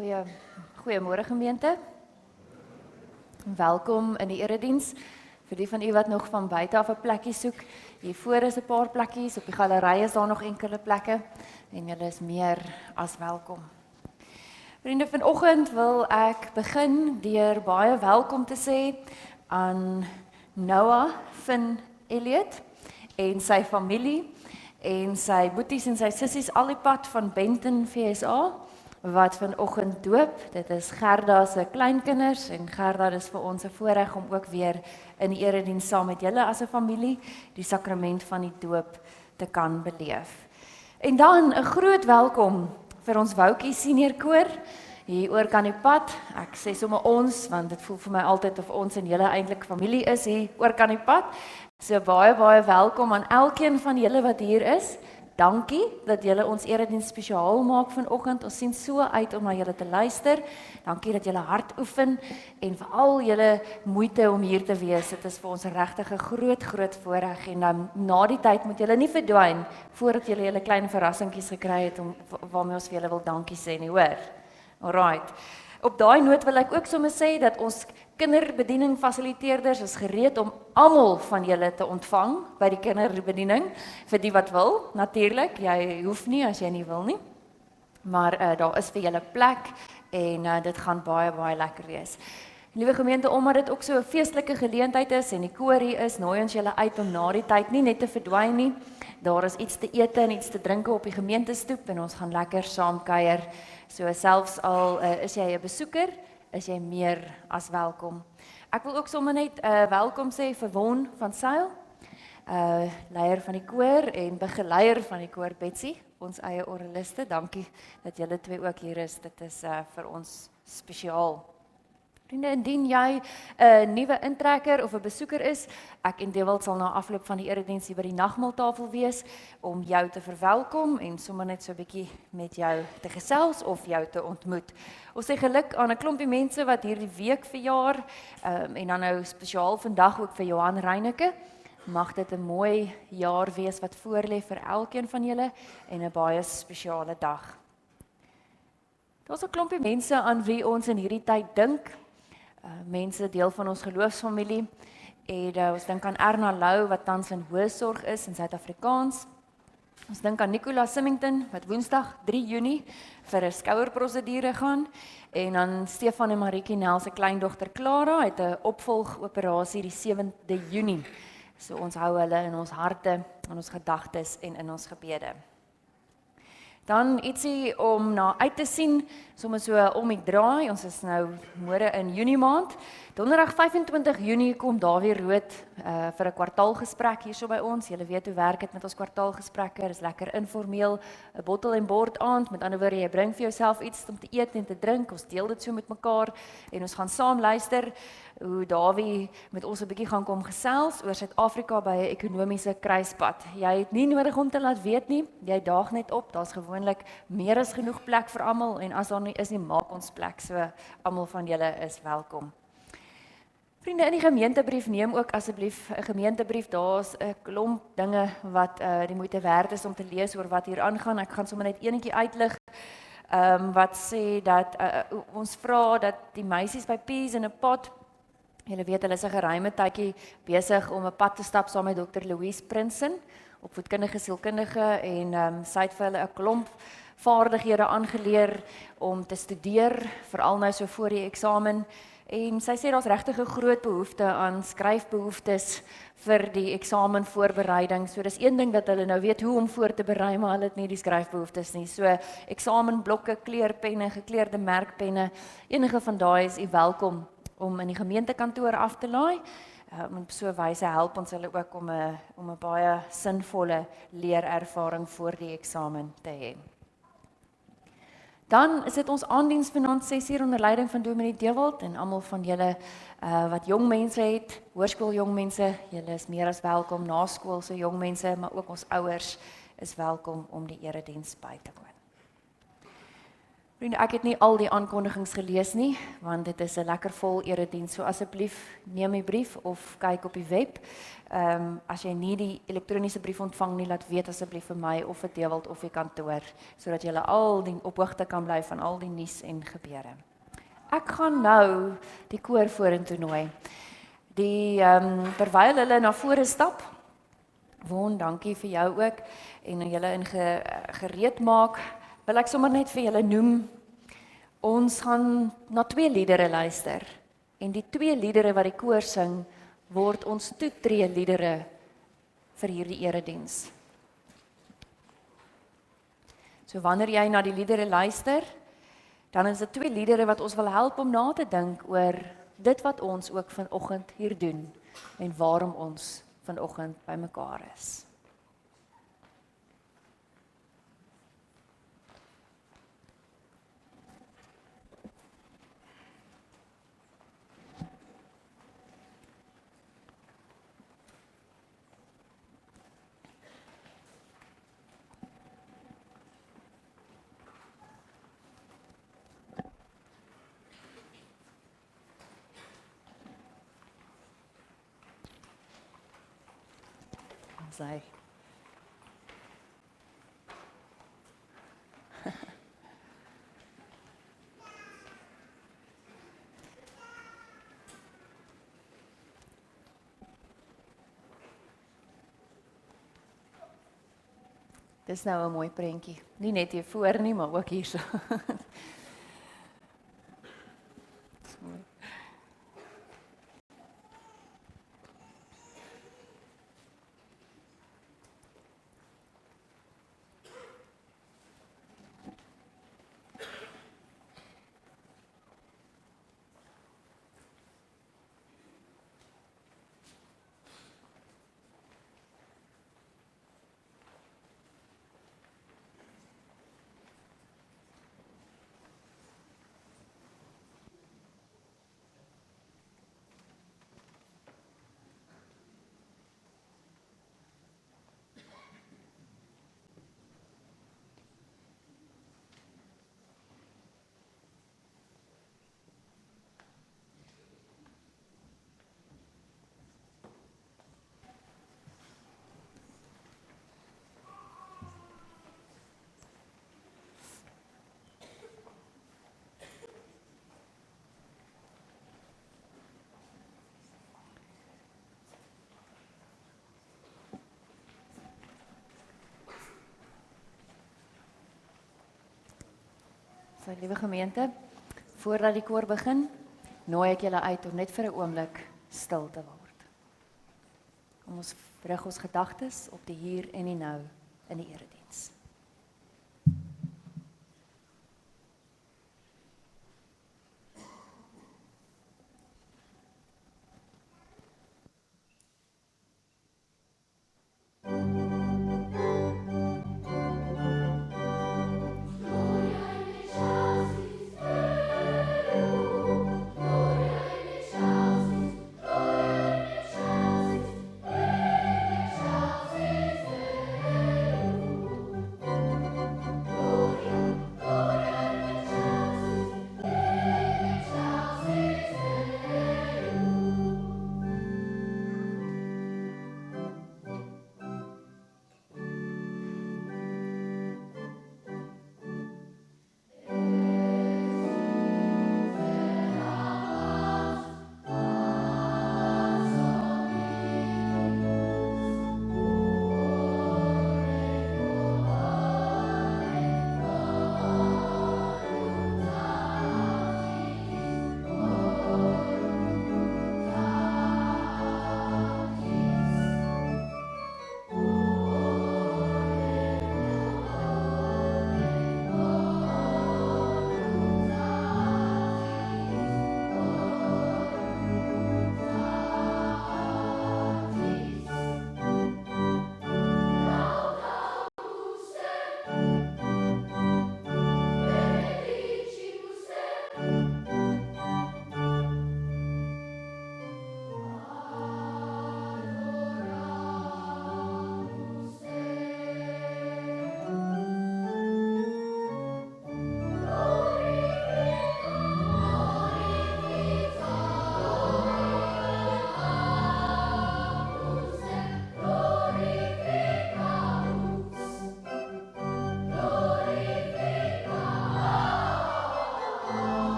Goeiemôre gemeente. Welkom in die erediens. Vir die van u wat nog van buite af 'n plekkie soek, hiervoor is 'n paar plekkies, op die galery is daar nog enkele plekke en julle is meer as welkom. Vriende, vanoggend wil ek begin deur baie welkom te sê aan Noah Finn Elliot en sy familie en sy boeties en sy sissies al die pad van Benton, VSA. Wat vanoggend doop. Dit is Gerda se kleinkinders en Gerda, dis vir ons 'n voorreg om ook weer in die erediens saam met julle as 'n familie die sakrament van die doop te kan beleef. En dan 'n groot welkom vir ons Woutjie senior koor hier oor kan die pad. Ek sê sommer ons want dit voel vir my altyd of ons en julle eintlik familie is hier oor kan die pad. So baie welkom aan elkeen van julle wat hier is. Dankie dat julle ons erediens spesiaal maak vanoggend. Ons sien so uit om na julle te luister. Dankie dat julle hard oefen en veral julle moeite om hier te wees. Dit is vir ons regtig 'n groot voorreg en dan na die tyd moet julle nie verdwyn voordat julle julle klein verrassingkies gekry het om waarmee ons vir julle wil dankie sê nie, hoor. Alright. Op daai noot wil ek ook sommer sê dat ons kinderbediening fasiliteerders is gereed om almal van julle te ontvang by die kinderbediening vir die wat wil. Natuurlik, jy hoef nie as jy nie wil nie. Maar daar is vir julle plek en dit gaan baie lekker wees. Liewe gemeente, omdat dit ook so 'n feestelike geleentheid is en die koor hier is, nooi ons julle uit om na die tyd nie net te verdwyn nie. Daar is iets te eet en iets te drink op die gemeentestoep en ons gaan lekker saam kuier. So selfs al is jy 'n besoeker, is jy meer as welkom. Ek wil ook sommer net welkom sê vir Won van Sail, leier van die koor en begeleier van die koor Betsy, ons eie orgeliste. Dankie dat julle twee ook hier is. Dit is vir ons spesiaal. Vriende, indien jy 'n nuwe intrekker of 'n besoeker is, ek en Dewald sal na afloop van die erediens hier by die nagmaaltafel wees om jou te verwelkom en sommer net so 'n bietjie met jou te gesels of jou te ontmoet. Ons sê geluk aan 'n klompie mense wat hierdie week verjaar en dan nou spesiaal vandag ook vir Johan Reyneke. Mag dit 'n mooi jaar wees wat voorlê vir elkeen van julle en 'n baie spesiale dag. Daar's 'n klompie mense aan wie ons in hierdie tyd dink. Mense deel van ons geloofsfamilie en ons dink aan Erna Lou wat tans in hoësorg is in Suid-Afrikaans. Ons dink aan Nicola Symington wat Woensdag 3 Junie vir 'n skouerprosedure gaan en dan Stefan en Maritjie Nel se kleindogter Clara het 'n opvolgoperasie die 7de Junie. So ons hou hulle in ons harte, in ons gedagtes en in ons gebede. Dan ietsie om na uit te sien, sommer so om die draai. Ons is nou môre in Junie maand. Donderdag 25 Junie kom Dawie Rood vir 'n kwartaalgesprek hierso by ons. Julle weet hoe werk dit met ons kwartaalgesprekke. Dit is lekker informeel, 'n bottel en bord aand. Met ander woorde, jy bring vir jouself iets om te eet en te drink. Ons deel dit so met mekaar en ons gaan saam luister hoe Dawie met ons 'n bietjie gaan kom gesels oor Suid-Afrika by 'n ekonomiese kruispunt. Jy het nie nodig om te laat weet nie. Jy daag net op. Daar's gewoonlik meer as genoeg plek vir almal en as daar nie is nie, maak ons plek. So almal van julle is welkom. Vriende, in die gemeentebrief neem ook asseblief 'n gemeentebrief. Daar's 'n klomp dinge wat die moeite werd is om te lees oor wat hier aangaan. Ek gaan sommer net eenetjie uitlig. Wat sê dat ons vra dat die meisies by Peas in 'n Pot, julle weet hulle is 'n geruime tydjie besig om 'n pad te stap saam met Dr. Louise Prinsen, opvoedkundige sielkundige en sy het vir hulle 'n klomp vaardighede aangeleer om te studeer, veral nou so voor die eksamen. En sy sê daar's regtig 'n groot behoefte aan skryfbehoeftes vir die eksamenvoorbereiding. So dis een ding dat hulle nou weet hoe om voor te berei, maar hulle het nie die skryfbehoeftes nie. So eksamenblokke, kleurpenne, gekleurde merkpenne, enige van daai is u welkom om in die gemeentekantoor af te laai. Op so 'n wyse help ons hulle ook om 'n baie sinvolle leerervaring voor die eksamen te hê. Dan is dit ons aandiens vanaand 6uur onder leiding van Dominee Dewald en almal van julle wat jong mense het, hoërskool jong mense, julle is meer as welkom, naskoolse jong mense, maar ook ons ouers is welkom om die erediens by te woon. Vriende, ek het nie al die aankondigings gelees nie, want dit is 'n lekker vol erediens. So asseblief neem die brief of kyk op die web. As jy nie die elektroniese brief ontvang nie, laat weet asseblief vir my of vir Dewald of die kantoor, sodat jy al die op hoogte kan bly van al die nuus en gebeure. Ek gaan nou die koor vorentoe nooi. Terwyl hulle na vore stap, Won, dankie vir jou ook, en julle gereed maak, wil ek sommer net vir julle noem, ons gaan na 2 liedere luister, en die 2 liedere wat die koor sing, word ons toetree liedere vir hierdie erediens. So wanneer jy na die liedere luister, dan is dit 2 liedere wat ons wil help om na te dink oor dit wat ons ook vanoggend hier doen, en waarom ons vanoggend bymekaar is. Sy. Dis nou 'n mooi prentjie. Nie net hier voor nie, maar ook hierso. So, liewe gemeente, voordat die koor begin, nooi ek julle uit om net vir 'n oomblik stil te word. Kom ons rig ons gedagtes op die hier en die nou in die erediens.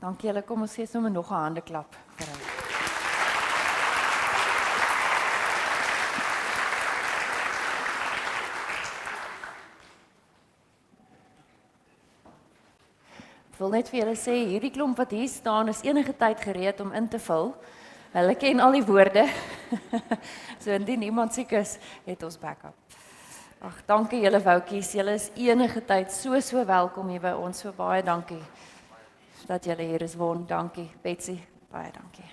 Dankie julle, kom ons gee sommer nog 'n handeklap vir hulle. Ek wil net vir julle sê, hierdie klomp wat hier staan is enige tyd gereed om in te vul. Hulle ken al die woorde. So indien iemand siek is, het ons backup. Ag, dankie julle woutjies. Julle is enige tyd so welkom hier by ons. So baie dankie dat julle hier is. Won, dankie. Betsy, baie dankie.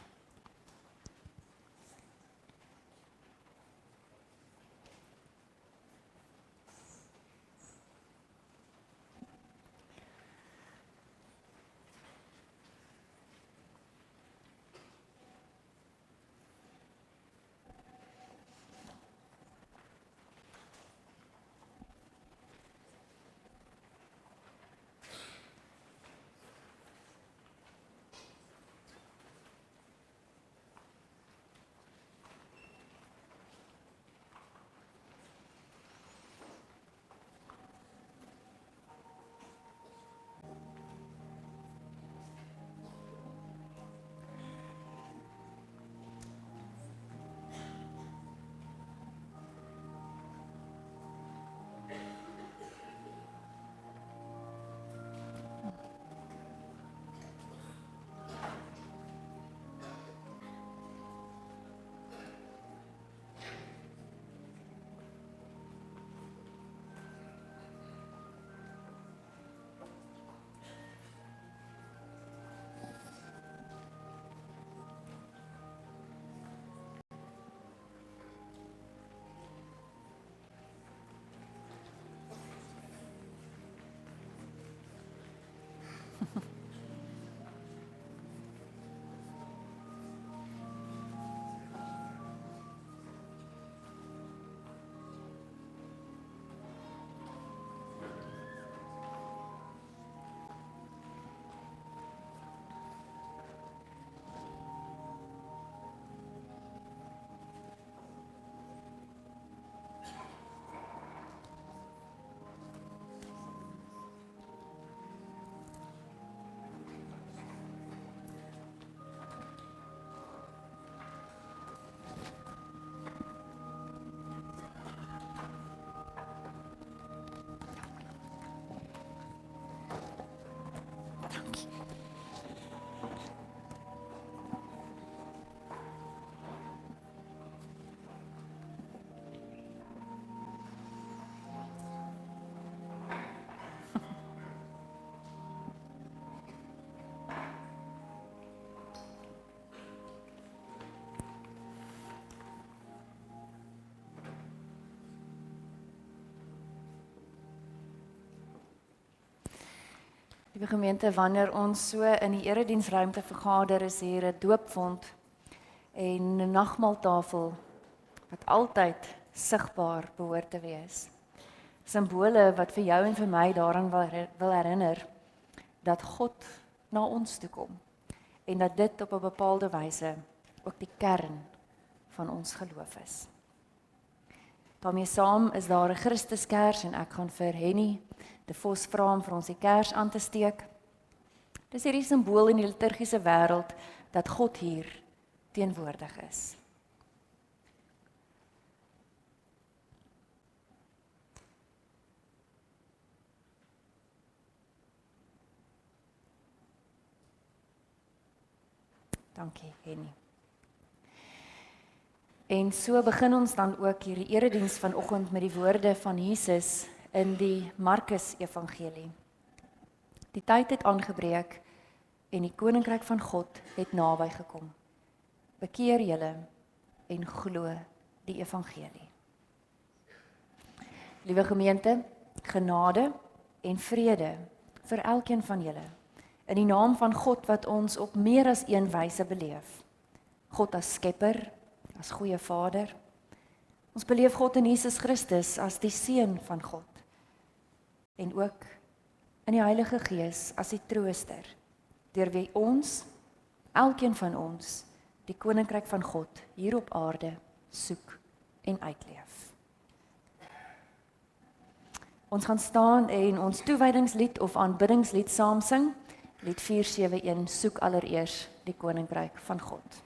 Liewe gemeente, wanneer ons so in die erediensruimte vergader, is hier 'n doopvond en 'n nagmaaltafel wat altyd sigbaar behoort te wees. Simbole wat vir jou en vir my daaraan wil herinner dat God na ons toe kom en dat dit op 'n bepaalde wyse ook die kern van ons geloof is. daarmee saam is daar 'n Christuskers en ek gaan vir Henny De Vos vra om vir ons die kers aan te steek. Dis hierdie simbool in die liturgiese wêreld dat God hier teenwoordig is. Dankie, Henny. En so begin ons dan ook hierdie erediens vanoggend met die woorde van Jesus in die Markus Evangelie. Die tyd het aangebreek en die koninkryk van God het naby gekom. Bekeer julle en glo die evangelie. Liewe gemeente, genade en vrede vir elkeen van julle in die naam van God wat ons op meer as een wyse beleef. God as skepper, as goeie Vader. Ons beleef God in Jesus Christus as die Seun van God. En ook in die Heilige Gees as die trooster, deur wie ons, elkeen van ons, die koninkryk van God hier op aarde soek en uitleef. Ons gaan staan en ons toewydingslied of aanbiddingslied saam sing. Lied 471, soek allereers die koninkryk van God.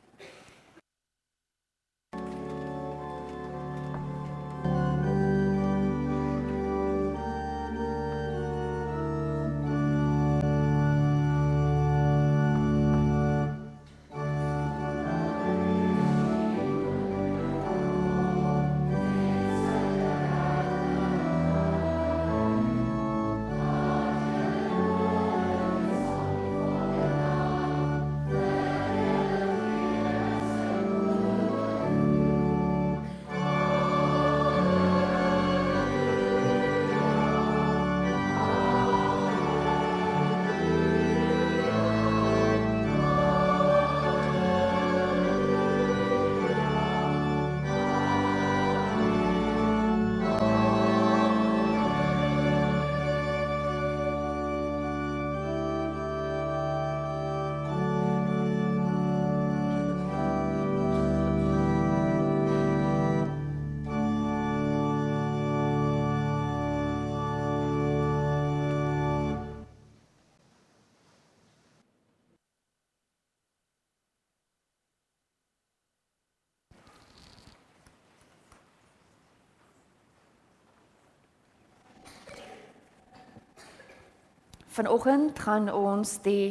Vanoggend gaan ons die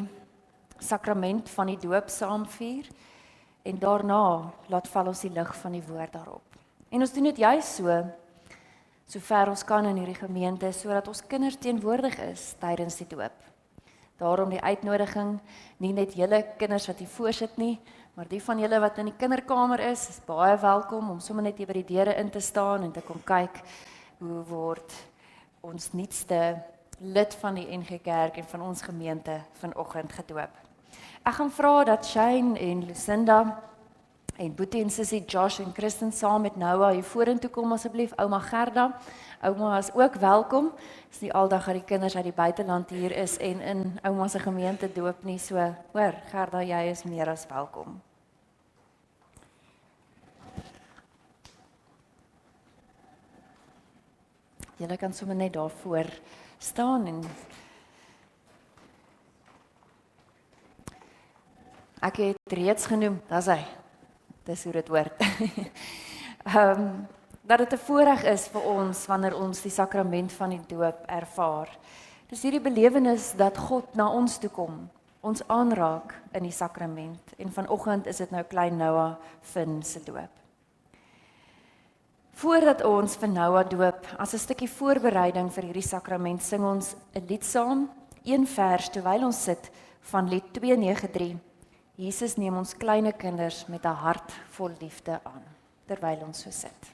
sakrament van die doop saam vier en daarna laat val ons die lig van die woord daarop. En ons doen dit juis so ver ons kan in hierdie gemeente, sodat ons kinders teenwoordig is tydens die doop. Daarom die uitnodiging, nie net julle kinders wat hier voorsit nie, maar die van julle wat in die kinderkamer is baie welkom om sommer net hier by die deure in te staan en te kom kyk hoe word ons nuutste lid van die NG Kerk en van ons gemeente vanoggend gedoop. Ek gaan vra dat Shane en Lucinda en Boetie en Sissie Josh en Kristen saam met Noah hier vorentoe kom asseblief. Ouma Gerda, ouma is ook welkom. Dis nie aldag dat die kinders uit die buiteland hier is en in ouma se gemeente doop nie. So, hoor, Gerda, jy is meer as welkom. Julle kan sommer net daarvoor staan en ek het reeds genoem, dis hoe dit word. Dat dit 'n voorreg is vir ons wanneer ons die sakrament van die doop ervaar. Dis hierdie belewenis dat God na ons toe kom, ons aanraak in die sakrament en vanoggend is dit nou klein Noah Finn se doop. Voordat ons vir Noah doop, as 'n stukkie voorbereiding vir hierdie sakrament, sing ons 'n lied saam, een vers terwyl ons sit van lied 293. Jesus neem ons kleine kinders met 'n hart vol liefde aan, terwyl ons so sit.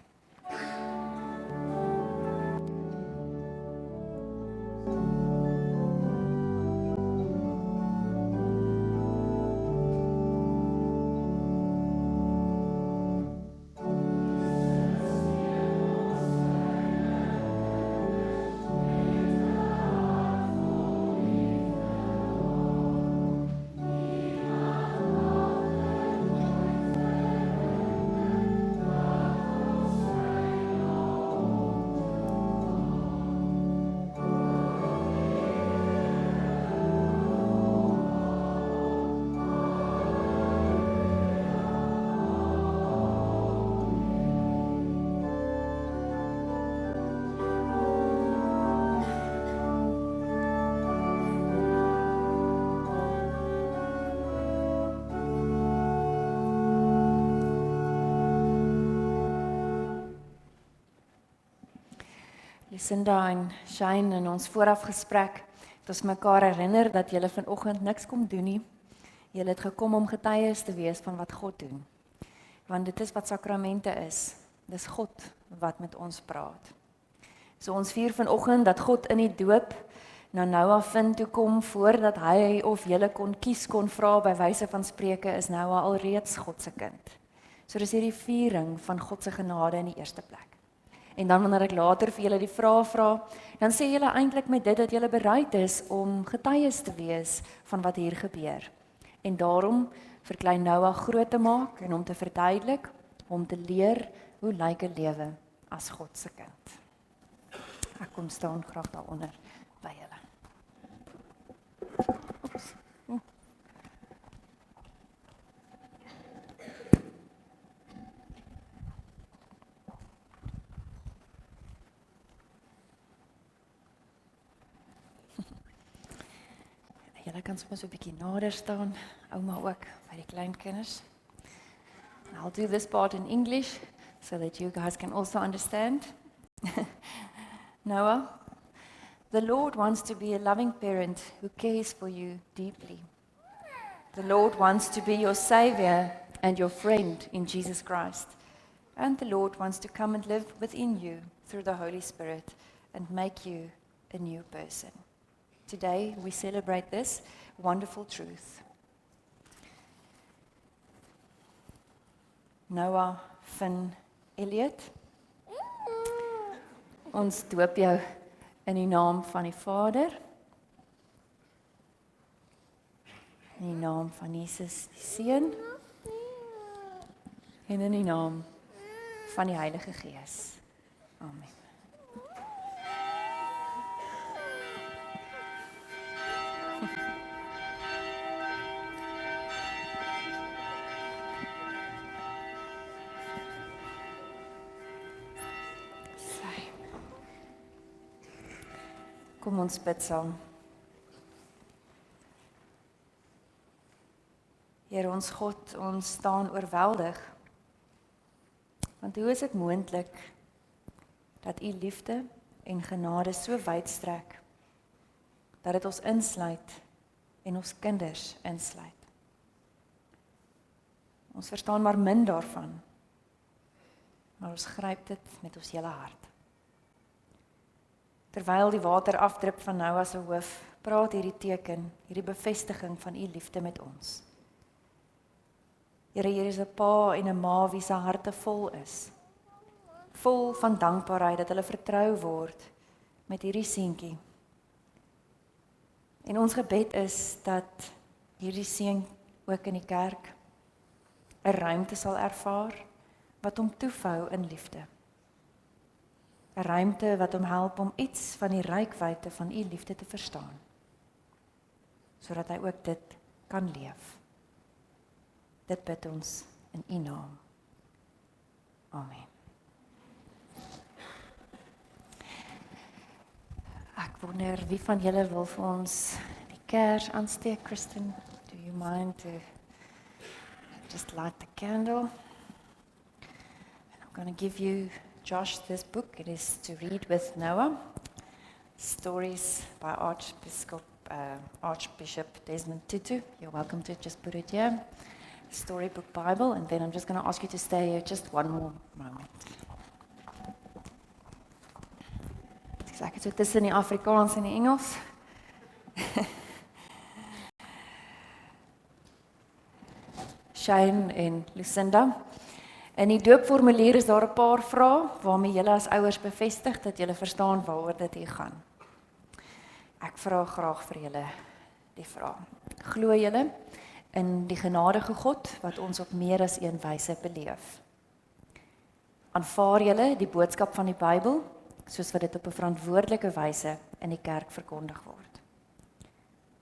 Lucinda en Shane in ons voorafgesprek het ons mekaar herinner dat julle vanoggend niks kom doen nie. Julle het gekom om getuies te wees van wat God doen. Want dit is wat sakramente is. Dis God wat met ons praat. So ons vier vanoggend dat God in die doop na Noah Finn toe kom voordat hy of julle kon vra by wyse van spreuke is Noah alreeds God se kind. So dis hierdie viering van God se genade in die eerste plek. En dan wanneer ek later vir julle die vrae vra, dan sê julle eintlik met dit dat julle bereid is om getuies te wees van wat hier gebeur. En daarom vir klein Noah groot te maak en om te verduidelik, om te leer hoe lyk 'n lewe as God se kind. Ek kom staan graag daaronder by julle. Oeps. Julle kan soms 'n bietjie nader staan, ouma ook by die kleinkinders. I'll do this part in English so that you guys can also understand. Noah, the Lord wants to be a loving parent who cares for you deeply. The Lord wants to be your Savior and your friend in Jesus Christ. And the Lord wants to come and live within you through the Holy Spirit and make you a new person. Today we celebrate this wonderful truth. Noah Finn Elliot, ons doop jou in die naam van die Vader, in die naam van Jesus die Seun en in die naam van die Heilige Gees. Amen. Kom ons bid saam. Here ons God, ons staan oorweldig. Want hoe is dit moontlik dat u liefde en genade so wyd strek dat dit ons insluit en ons kinders insluit? Ons verstaan maar min daarvan, maar ons gryp dit met ons hele hart. Terwyl die water afdrup van Noah se hoof, praat hierdie teken, hierdie bevestiging van u liefde met ons. Here, hier is 'n pa en 'n ma wie se harte vol is. Vol van dankbaarheid dat hulle vertrou word met hierdie seentjie. En ons gebed is dat hierdie seun ook in die kerk 'n ruimte sal ervaar wat hom toevou in liefde. 'n Ruimte wat hom help om iets van die rykwyte van u liefde te verstaan, sodat hy ook dit kan leef. Dit bid ons in u naam. Amen. Ek wonder wie van julle wil vir ons die kers aansteek, Kristen? Do you mind to just light the candle? And I'm going to give you Josh this book. It is to read with Noah. Stories by Archbishop Desmond Tutu. You're welcome to just put it here. Storybook Bible, and then I'm just going to ask you to stay here just one more moment. Ek het so tussen die Afrikaans en die Engels. Shane en Lucinda. In die doopformulier is daar 'n paar vrae waarmee julle as ouers bevestig dat julle verstaan waaroor dit hier gaan. Ek vra graag vir julle die vraag. Glo julle in die genadige God wat ons op meer as een wyse beleef? Aanvaar julle die boodskap van die Bybel soos wat dit op 'n verantwoordelike wyse in die kerk verkondig word?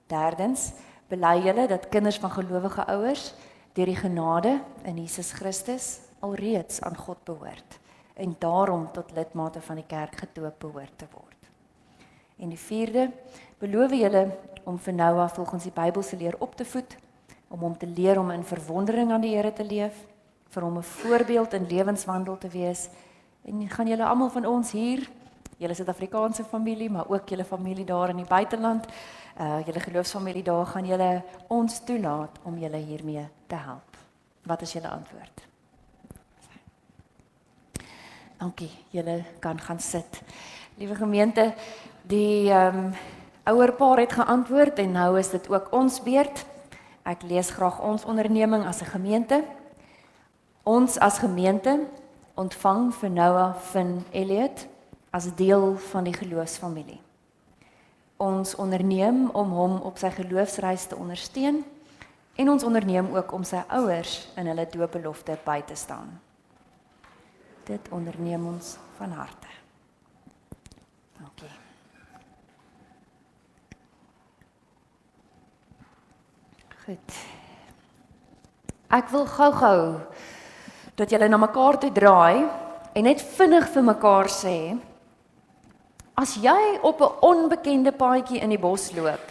Derdens, bely julle dat kinders van gelowige ouers deur die genade in Jesus Christus alreeds aan God behoort en daarom tot lidmate van die kerk gedoop behoort te word? En die vierde, beloof julle om vir Noah volgens die Bybelse leer op te voed, om hom te leer om in verwondering aan die Here te leef, vir hom 'n voorbeeld in lewenswandel te wees, en gaan julle almal van ons hier, julle Suid-Afrikaanse familie, maar ook julle familie daar in die buiteland, julle geloofsfamilie daar, gaan julle ons toelaat om julle hiermee te help? Wat is julle antwoord? Dankie, julle kan gaan sit. Liewe gemeente, die ouerpaar het geantwoord en nou is dit ook ons beurt. Ek lees graag ons onderneming as 'n gemeente. Ons as gemeente ontvang vir Noah Finn Elliot as deel van die geloofsfamilie. Ons onderneem om hom op sy geloofsreis te ondersteun en ons onderneem ook om sy ouers in hulle doopbelofte by te staan. Dit onderneem ons van harte. Dankie. Goed. Ek wil gou-gou dat julle na mekaar toe draai en net vinnig vir mekaar sê, as jy op 'n onbekende paadjie in die bos loop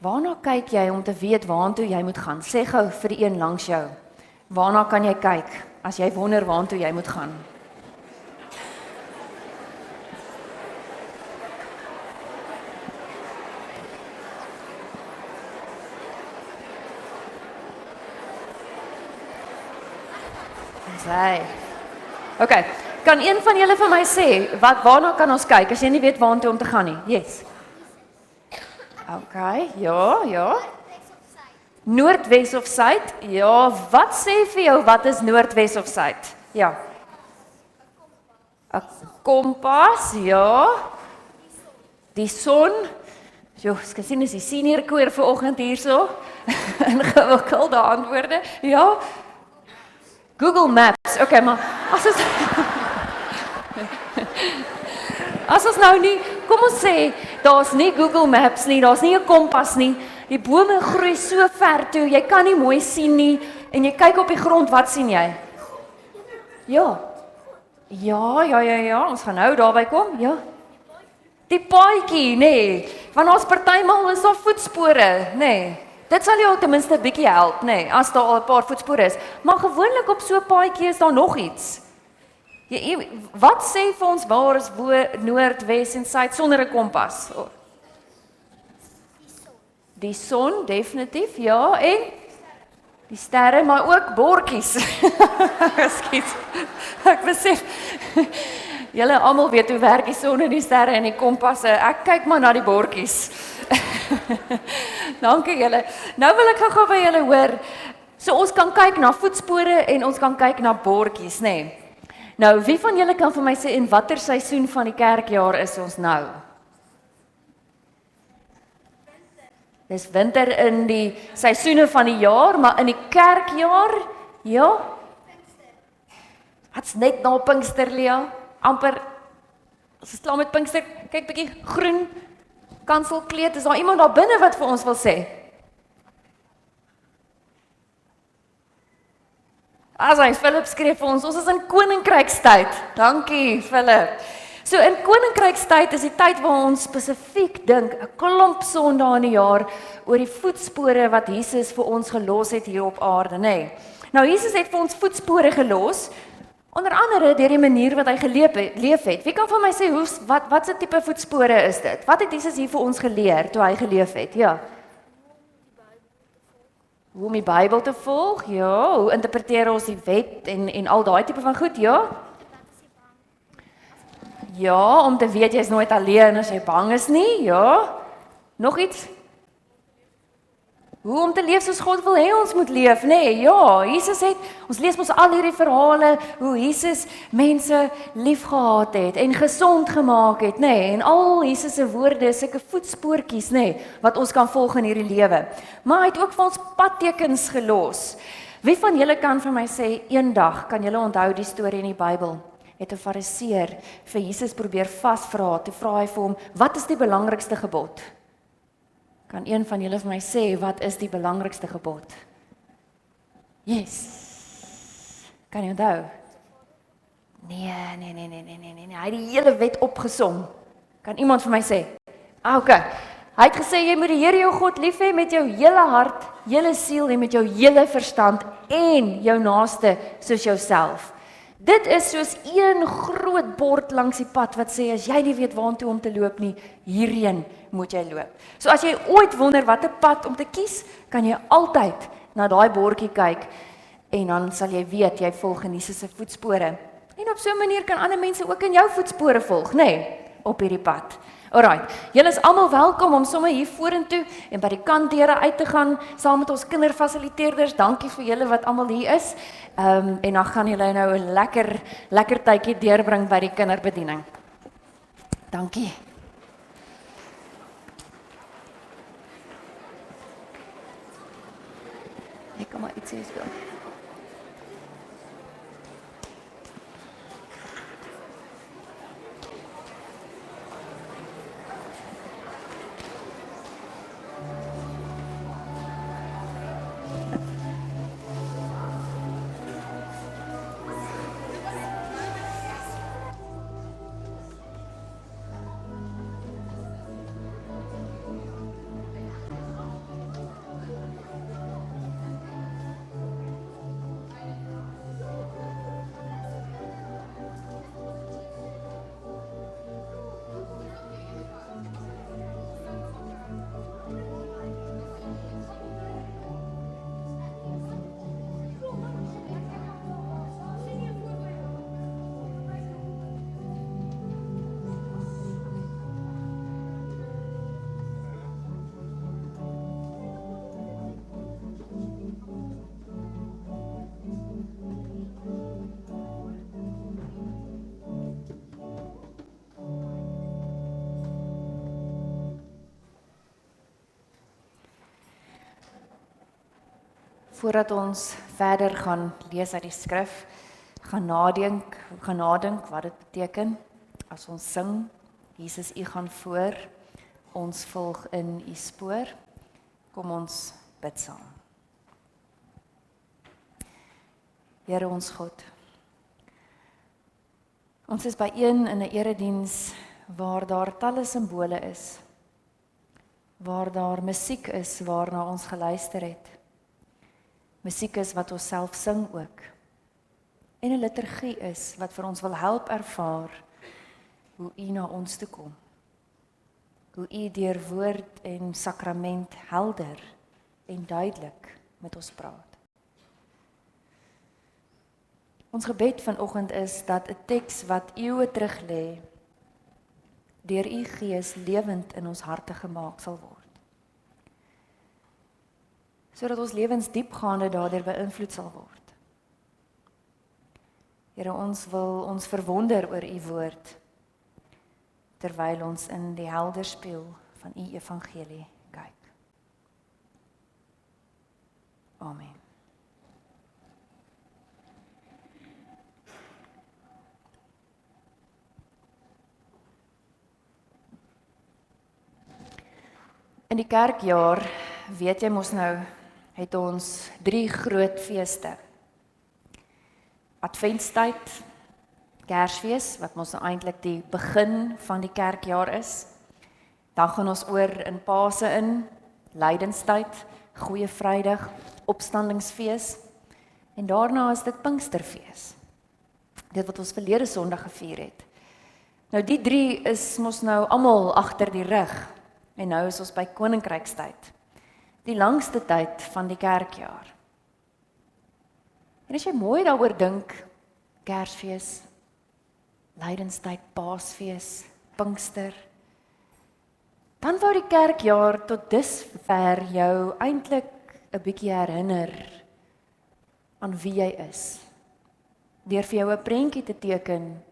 Waarna kyk jy om te weet waartoe jy moet gaan? Sê gou vir die een langs jou. Waarna kan jy kyk as jy wonder waartoe jy moet gaan? Sy. Okay, kan een van julle vir my sê waarna kan ons kyk as jy nie weet waartoe om te gaan nie? Yes. Okay, ja. Noordwes of suid? Ja, wat sê vir jou wat is noordwes of suid? Ja. 'n Kompas, ja. Die son. Jo, ek sien is die senior koor vanoggend hierso. Ingewikkelde antwoorde. Ja. Google Maps. Okay, maar as ons nou nie, kom ons sê, daar's nie Google Maps nie, daar's nie 'n kompas nie. Die bome groei so ver toe, jy kan nie mooi sien nie en jy kyk op die grond, wat sien jy? Ja. Ja, ons gaan nou daarby kom, ja. Die paadjie, nee. Want ons partymal is daar voetspore, nee. Dit sal jou ten minste 'n bietjie help, nee, as daar al 'n paar voetspore is. Maar gewoonlik op so 'n paadjie is daar nog iets. Wat sê vir ons waar is noord, wes en suid sonder 'n kompas? Die son, definitief, ja, en die sterre, maar ook bordjies. Ekskuus. Ek besef, julle almal weet hoe werk die son en die sterre en die kompasse. Ek kyk maar na die bordjies. Dankie julle. Nou wil ek gou by julle hoor. So ons kan kyk na voetspore en ons kan kyk na bordjies, nê? Nee. Nou, wie van julle kan vir my sê in watter seisoen van die kerkjaar is ons nou? Dis winter in die seisoene van die jaar, maar in die kerkjaar, ja? Wat's net na Pinkster, Lea? Amper, as ons klaar met Pinkster, kyk bietjie groen, kanselkleed, is daar iemand daar binne wat vir ons wil sê? Philip skryf vir ons is in koninkrykstyd. Dankie, Philip. So in koninkrykstyd is die tyd waar ons spesifiek dink, 'n klomp sondae in die jaar oor die voetspore wat Jesus vir ons gelos het hier op aarde, nê. Nee. Nou Jesus het vir ons voetspore gelos, onder andere deur die manier wat hy geleef het. Wie kan van my sê wat se tipe voetspore is dit? Wat het Jesus hier vir ons geleer toe hy geleef het? Ja. Hoe om die Bybel te volg? Ja, hoe interpreteer ons die wet en al daai tipe van goed? Ja. Ja, om te weet jy's nooit alleen as jy bang is nie. Ja. Nog iets? Hoe om te leef soos God wil hê ons moet leef, nê? Nee, ja, Jesus het, ons lees mos al hierdie verhale hoe Jesus mense liefgehad het en gesond gemaak het, nê? Nee, en al Jesus se woorde is sulke voetspoortjies, nê, nee, wat ons kan volg in hierdie lewe. Maar hy het ook vir ons padtekens gelos. Wie van julle kan vir my sê eendag kan julle onthou die storie in die Bybel? Het 'n Fariseer vir Jesus probeer vasvra, toe vra hy vir hom, wat is die belangrikste gebod? Kan een van julle vir my sê, wat is die belangrikste gebod? Yes. Kan jy onthou? Nee. Hy het die hele wet opgesom. Kan iemand vir my sê? Okay. Hy het gesê, jy moet die Here jou God lief hê met jou hele hart, hele siel en met jou hele verstand en jou naaste soos jouself. Dit is soos een groot bord langs die pad wat sê, as jy nie weet waartoe om te loop nie, hierheen moet jy loop. So as jy ooit wonder watter pad om te kies, kan jy altyd na daai bordjie kyk en dan sal jy weet, jy volg in Jesus se voetspore. En op so 'n manier kan ander mense ook in jou voetspore volg, nê, nee, op hierdie pad. Alright, julle is almal welkom om sommer hier vorentoe en by die kantdeure uit te gaan saam met ons kinderfasiliteerders. Dankie vir julle wat almal hier is. En dan gaan julle nou 'n lekker tydjie deurbring by die kinderbediening. Dankie. Ek kom maar iets sê. Voordat ons verder gaan lees uit die skrif, gaan nadink wat dit beteken as ons sing, Jesus, U gaan voor, ons volg in U spoor. Kom ons bid saam. Here ons God, ons is byeen in 'n erediens waar daar talle simbole is, waar daar musiek is waarna ons geluister het. Musiek is wat ons self sing ook. En 'n liturgie is wat vir ons wil help ervaar hoe U na ons toe kom. Hoe U deur woord en sakrament helder en duidelik met ons praat. Ons gebed vanoggend is dat 'n teks wat eeue terug lê, deur U Gees lewend in ons harte gemaak sal word. Sodat ons lewens diepgaande daardeur beïnvloed sal word. Here, ons wil ons verwonder oor U woord, terwyl ons in die helder spieël van U evangelie kyk. Amen. In die kerkjaar, weet jy mos nou, het ons 3 groot feeste. Adventstyd, Kersfees, wat mos nou eintlik die begin van die kerkjaar is. Dan gaan ons oor in Paase in, Lydenstyd, Goeie Vrydag, Opstandingsfees. En daarna is dit Pinksterfees. Dit wat ons verlede Sondag gevier het. Nou die 3 is mos nou almal agter die rug. En nou is ons by Koninkrykstyd. Die langste tyd van die kerkjaar. En as jy mooi daaroor dink, Kersfees, Lydenstyd, Paasfees, Pinkster, dan wou die kerkjaar tot dusver jou eintlik 'n bietjie herinner aan wie jy is. Deur vir jou 'n prentjie te teken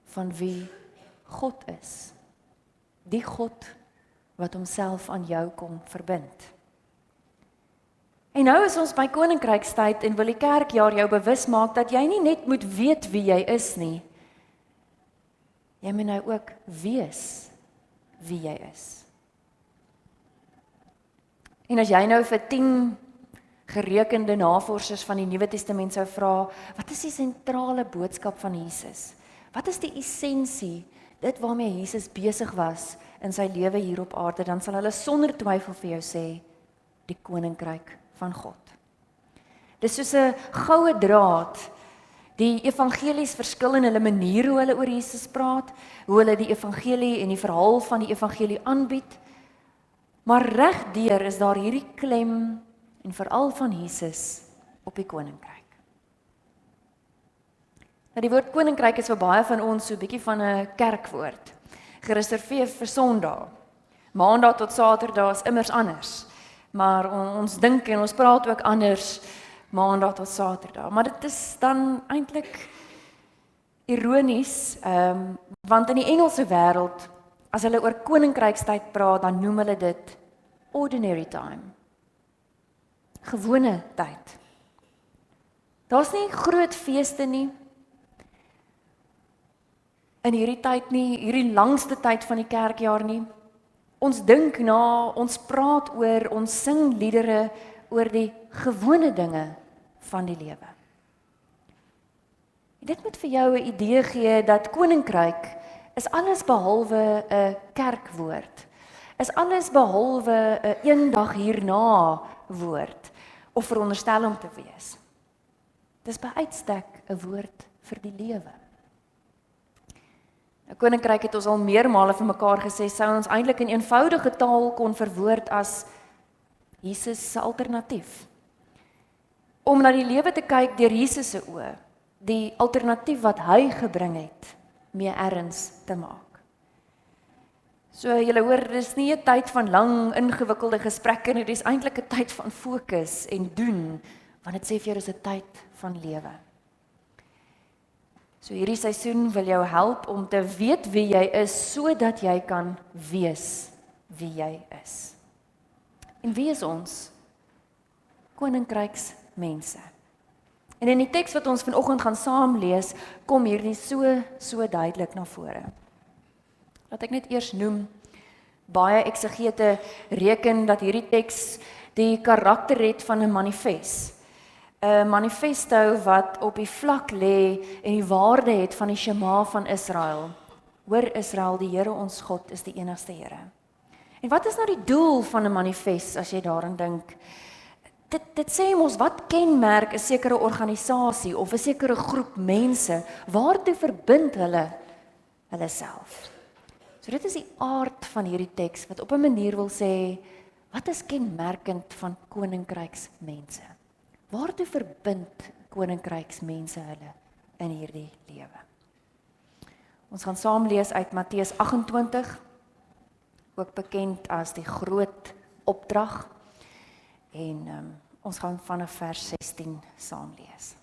van wie God is. Die God wat homself aan jou kom verbind. En nou is ons by Koninkrykstyd en wil die kerkjaar jou bewus maak dat jy nie net moet weet wie jy is nie. Jy moet nou ook wees wie jy is. En as jy nou vir 10 gerekende navorsers van die Nuwe Testament sou vra, wat is die sentrale boodskap van Jesus? Wat is die essensie, dit waarmee Jesus besig was in sy lewe hier op aarde, dan sal hulle sonder twyfel vir jou sê, die Koninkryk van God. Dis soos 'n goue draad. Die evangelies verskil in hulle manier hoe hulle oor Jesus praat, hoe hulle die evangelie en die verhaal van die evangelie aanbied, maar regdeur is daar hierdie klem en veral van Jesus op die Koninkryk. Nou die woord Koninkryk is vir baie van ons so 'n bietjie van 'n kerkwoord, gereserveer vir Sondag. Maandag tot Saterdag is immers anders. Maar ons dink en ons praat ook anders Maandag tot Saterdag. Maar dit is dan eintlik ironies, want in die Engelse wêreld, as hulle oor Koninkrykstyd praat, dan noem hulle dit ordinary time. Gewone tyd. Daar's nie groot feeste nie in hierdie tyd nie, hierdie langste tyd van die kerkjaar nie. Ons dink na, ons praat oor, ons sing liedere oor die gewone dinge van die lewe. Dit moet vir jou 'n idee gee dat koninkryk is alles behalwe 'n kerkwoord. Is alles behalwe 'n eendag hierna woord of veronderstel om te wees. Dis by uitstek 'n woord vir die lewe. 'n Koninkryk het ons al meermale vir mekaar gesê, sou ons eintlik in eenvoudige taal kon verwoord as Jesus se alternatief. Om na die lewe te kyk deur Jesus se oë, die alternatief wat hy gebring het, mee erns te maak. So julle hoor, dis nie 'n tyd van lang ingewikkelde gesprekke nie, dis eintlik 'n tyd van fokus en doen, want dit sê vir jou dis 'n tyd van lewe. So hierdie seisoen wil jou help om te weet wie jy is, sodat jy kan wees wie jy is. En wie is ons? koninkryksmense. En in die teks wat ons vanoggend gaan saam lees, kom hierdie so duidelik na vore. Laat ek net eers noem, baie eksegete reken dat hierdie teks die karakter het van 'n manifest. 'n Manifesto wat op die vlak lê en die waarde het van die Shema van Israel. Hoor Israel, die Here ons God is die enigste Here. En wat is nou die doel van 'n manifest as jy daaraan dink? Dit sê ons wat kenmerk 'n sekere organisasie of 'n sekere groep mense, waartoe verbind hulle self. So dit is die aard van hierdie teks wat op 'n manier wil sê, wat is kenmerkend van koninkryksmense? Waartoe verbind koninkryksmense hulle in hierdie lewe? Ons gaan saam lees uit Matteus 28, ook bekend as die groot opdrag. En ons gaan vanaf vers 16 saam lees.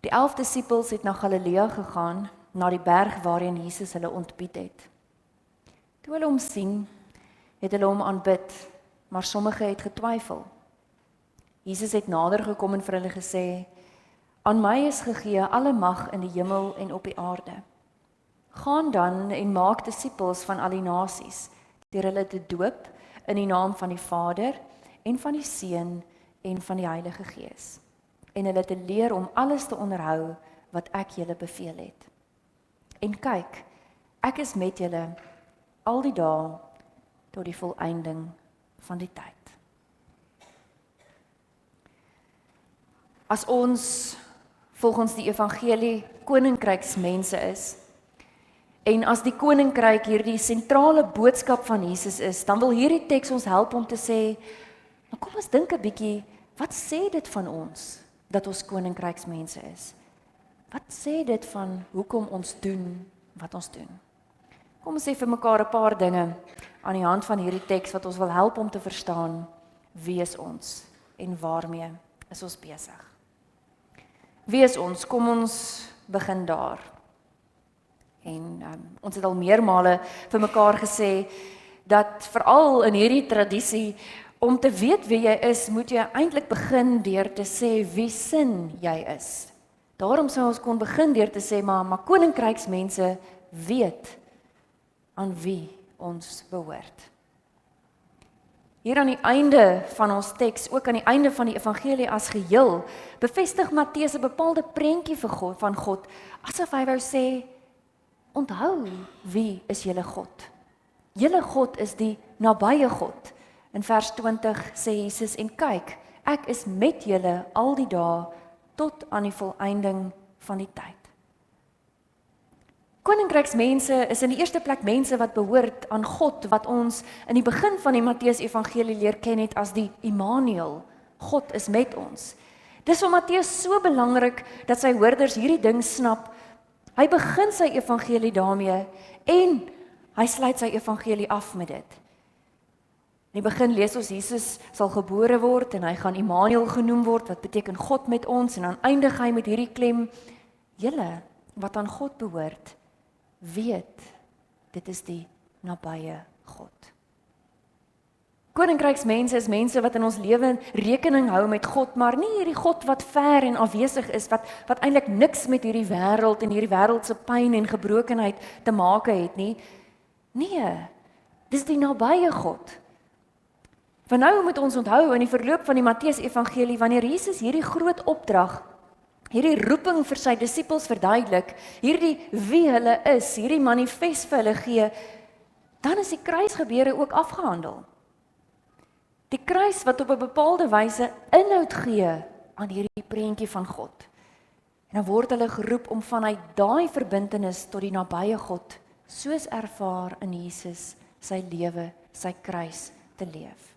Die 11 disippels het na Galilea gegaan, na die berg waarheen Jesus hulle ontbied het. Toe hulle hom sien, het hulle hom aanbid, maar sommige het getwyfel. Jesus het nader gekom en vir hulle gesê, aan my is gegee alle mag in die hemel en op die aarde. Gaan dan en maak disippels van al die nasies, deur hulle te doop in die naam van die Vader en van die Seun en van die Heilige Gees, en hulle te leer om alles te onderhou wat ek julle beveel het. En kyk, ek is met julle al die dae tot die volëinding van die tyd. As ons volgens die evangelie koninkryksmense is, en as die koninkryk hierdie sentrale boodskap van Jesus is, dan wil hierdie teks ons help om te sê, maar kom ons dink 'n bietjie, wat sê dit van ons, dat ons koninkryksmense is? Wat sê dit van hoekom ons doen wat ons doen? Kom ons sê vir mekaar 'n paar dinge aan die hand van hierdie teks wat ons wil help om te verstaan wie is ons en waarmee is ons besig. Wie is ons? Kom ons begin daar. En ons het al meermale vir mekaar gesê dat veral in hierdie tradisie om te weet wie jy is, moet jy eintlik begin deur te sê wie sin jy is. Daarom sou ons kon begin deur te sê maar koninkryksmense weet aan wie ons behoort. Hier aan die einde van ons teks, ook aan die einde van die evangelie as geheel, bevestig Matteus 'n bepaalde prentjie van God, asof hy wou sê, onthou wie is julle God. Julle God is die nabye God. In vers 20 sê Jesus, en kyk, ek is met julle al die dae tot aan die volëinding van die tyd. Koninkryksmense is in die eerste plek mense wat behoort aan God, wat ons in die begin van die Matteus evangelie leer ken het as die Immanuel. God is met ons. Dis vir Matteus so belangrik dat sy hoorders hierdie ding snap. Hy begin sy evangelie daarmee en hy sluit sy evangelie af met dit. In die begin lees ons Jesus sal gebore word en hy gaan Immanuel genoem word, wat beteken God met ons, en dan eindig hy met hierdie klem, julle wat aan God behoort, weet, dit is die nabye God. Koninkryksmense is mense wat in ons lewe rekening hou met God, maar nie hierdie God wat ver en afwesig is, wat eintlik niks met hierdie wêreld en hierdie wêreld se pyn en gebrokenheid te maak het nie. Nee, dis die nabye God. Van nou moet ons onthou in die verloop van die Matteus evangelie, wanneer Jesus hierdie groot opdrag, hierdie roeping vir sy disippels verduidelik, hierdie wie hulle is, hierdie manifest vir hulle gee, dan is die kruisgebeure ook afgehandel. Die kruis wat op 'n bepaalde wyse inhoud gee aan hierdie prentjie van God. En dan word hulle geroep om vanuit daai verbintenis tot die nabye God, soos ervaar in Jesus, sy lewe, sy kruis te leef.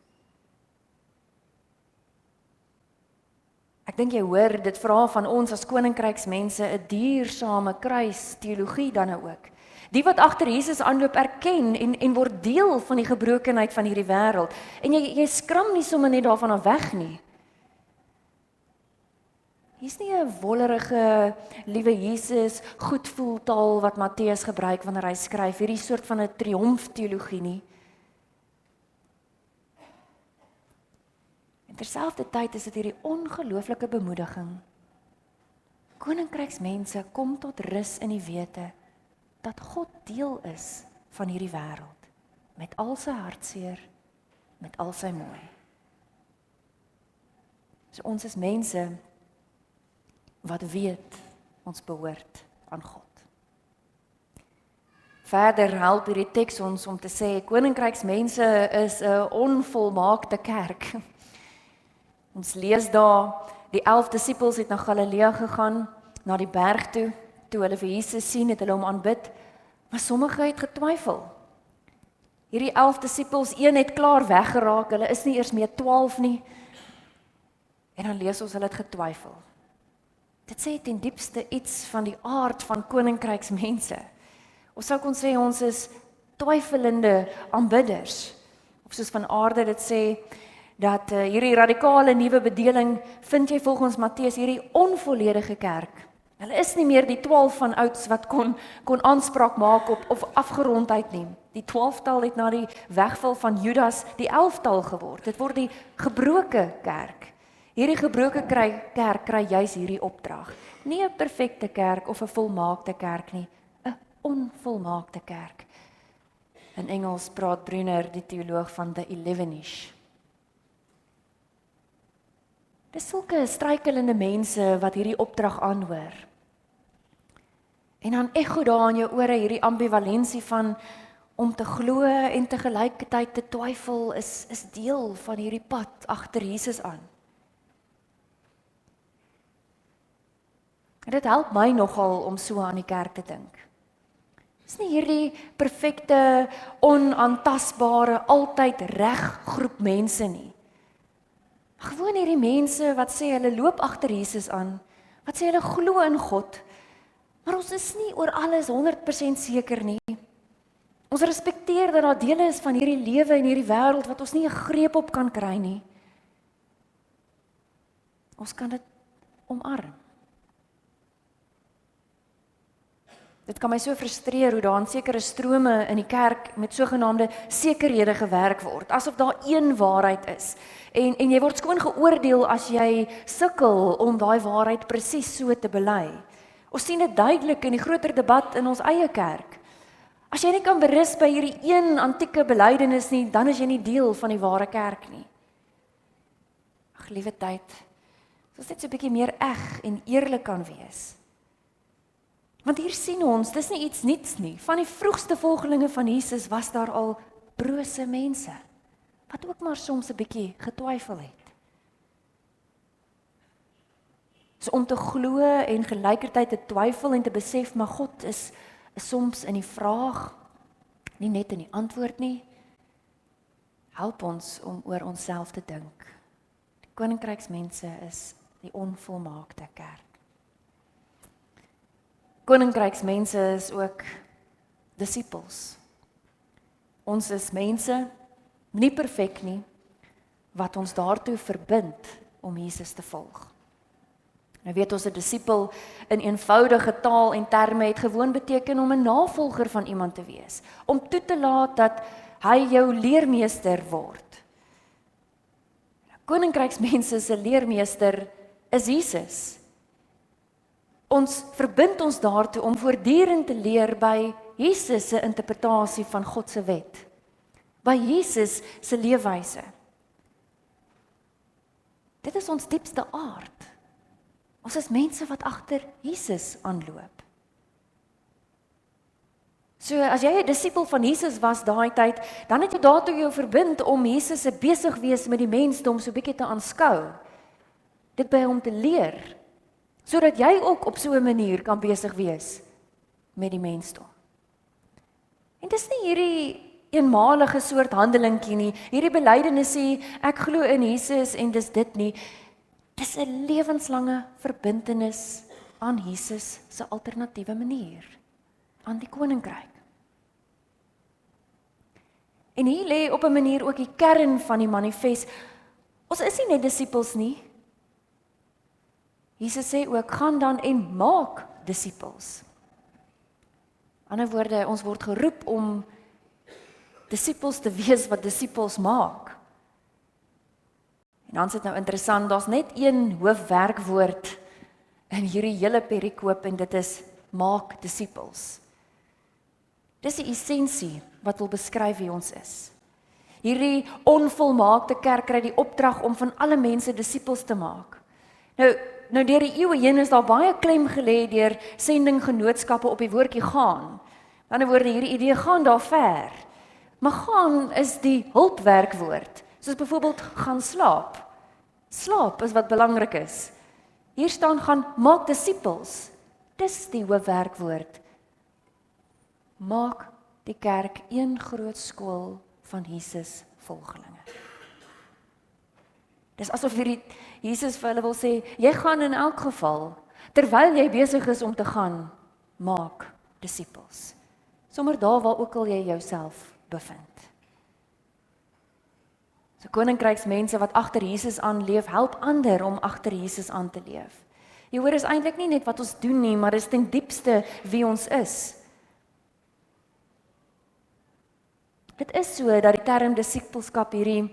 Ek dink jy hoor, dit vra van ons as koninkryksmense 'n duursame kruisteologie dan ook. Die wat agter Jesus aanloop erken en word deel van die gebrokenheid van hierdie wêreld. En jy skram nie sommer net daarvan af weg nie. Hier's nie 'n wollerige, liewe Jesus, goedvoeltaal wat Matteus gebruik wanneer hy skryf, hierdie soort van 'n triomfteologie nie. Terselfdertyd is dit hierdie ongelooflike bemoediging. Koninkryksmense kom tot rus in die wete dat God deel is van hierdie wêreld, met al sy hartseer, met al sy mooi. So ons is mense wat weet ons behoort aan God. Verder help hierdie teks ons om te sê, koninkryksmense is 'n onvolmaakte kerk. Ons lees daar, die 11 disippels het na Galilea gegaan, na die berg toe hulle vir Jesus sien, het hulle hom aanbid, maar sommige het getwyfel. Hierdie 11 disippels, een het klaar weggeraak, hulle is nie eers meer 12 nie, en dan lees ons hulle het getwyfel. Dit sê ten diepste iets van die aard van koninkryksmense. Of sou kon sê, ons is twyfelende aanbidders, of soos van Aarde dit sê, dat hierdie radikale nuwe bedeling, vind jy volgens Matteus hierdie onvolledige kerk. Hulle is nie meer die 12 van ouds wat kon aanspraak maak op of afgerondheid neem. Die 12-tal het na die wegval van Judas die 11-tal geword. Dit word die gebroke kerk. Hierdie gebroke kerk kry juis hierdie opdrag. Nie 'n perfekte kerk of 'n volmaakte kerk nie, 'n onvolmaakte kerk. In Engels praat Brunner, die teoloog, van the 11ish. Dis sulke struikelende mense wat hierdie opdrag aanhoor. En dan ekho daar in jou ore hierdie ambivalensie van om te glo en tegelykertyd te twyfel is deel van hierdie pad agter Jesus aan. En dit help my nogal om so aan die kerk te dink. Dis nie hierdie perfekte, onaantastbare, altyd reg groep mense nie. Gewoon hierdie mense wat sê hulle loop agter Jesus aan, wat sê hulle glo in God, maar ons is nie oor alles 100% seker nie. Ons respekteer dat daar dele is van hierdie lewe en hierdie wêreld wat ons nie 'n greep op kan kry nie. Ons kan dit omarm. Dit kan my so frustreer hoe daar in sekere strome in die kerk met sogenaamde sekerhede gewerk word, asof daar een waarheid is. En jy word skoon geoordeel as jy sukkel om daai waarheid presies so te bely. Ons sien dit duidelik in die groter debat in ons eie kerk. As jy nie kan berus by hierdie een antieke belydenis nie, dan is jy nie deel van die ware kerk nie. Ag, liewe tyd, ons net so 'n bietjie meer eg en eerlik kan wees. Want hier sien ons, dis nie iets niets nie. Van die vroegste volgelinge van Jesus was daar al brose mense, wat ook maar soms 'n bietjie getwyfel het. So om te glo en gelykertyd te twyfel en te besef, maar God is soms in die vraag, nie net in die antwoord nie, help ons om oor onsself te dink. Die koninkryksmense is die onvolmaakte kerk. Koninkryksmense is ook disippels. Ons is mense, nie perfek nie, wat ons daartoe verbind om Jesus te volg. Nou weet ons 'n disipel in eenvoudige taal en terme het gewoon beteken om 'n navolger van iemand te wees, om toe te laat dat hy jou leermeester word. Koninkryksmense se leermeester is Jesus. Ons verbind ons daartoe om voortdurend te leer by Jesus se interpretasie van God se wet, by Jesus se leefwyse. Dit is ons diepste aard. Ons is mense wat agter Jesus aanloop. So as jy 'n disipel van Jesus was daai tyd, dan het jy daartoe jou verbind om Jesus se besig wees met die mensdom so 'n bietjie te aanskou. Dit by hom te leer, sodat jy ook op so 'n manier kan besig wees met die mensdom. En dis nie hierdie eenmalige soort handelingkie nie, hierdie belydenis, ek glo in Jesus en dis dit nie. Dis 'n lewenslange verbintenis aan Jesus se alternatiewe manier, aan die koninkryk. En hier lê op 'n manier ook die kern van die manifest. Ons is nie net disippels nie. Jesus sê ook, gaan dan en maak disippels. In ander woorde, ons word geroep om disippels te wees wat disippels maak. En dan is dit nou interessant, daar's net een hoofwerkwoord in hierdie hele perikoop en dit is maak disippels. Dis die essensie wat wil beskryf wie ons is. Hierdie onvolmaakte kerk kry die opdrag om van alle mense disippels te maak. Nou deur die eeue heen is daar baie klem gelê deur sendinggenootskappe op die woordjie gaan. Aan die ander woorde, hierdie idee gaan daar ver. Maar gaan is die hulpwerkwoord, soos byvoorbeeld gaan slaap. Slaap is wat belangrik is. Hier staan gaan maak disippels. Dis die hoofwerkwoord. Maak die kerk een groot skool van Jesus volgelinge. Dis asof Jesus vir hulle wil sê, jy gaan in elk geval, terwyl jy besig is om te gaan, maak disippels. Sommer daar waar ook al jy jouself bevind. So koninkryksmense wat agter Jesus aanleef, help ander om agter Jesus aan te leef. Jy hoor, is eintlik nie net wat ons doen nie, maar is ten diepste wie ons is. Dit is so dat die term disippelskap hierdie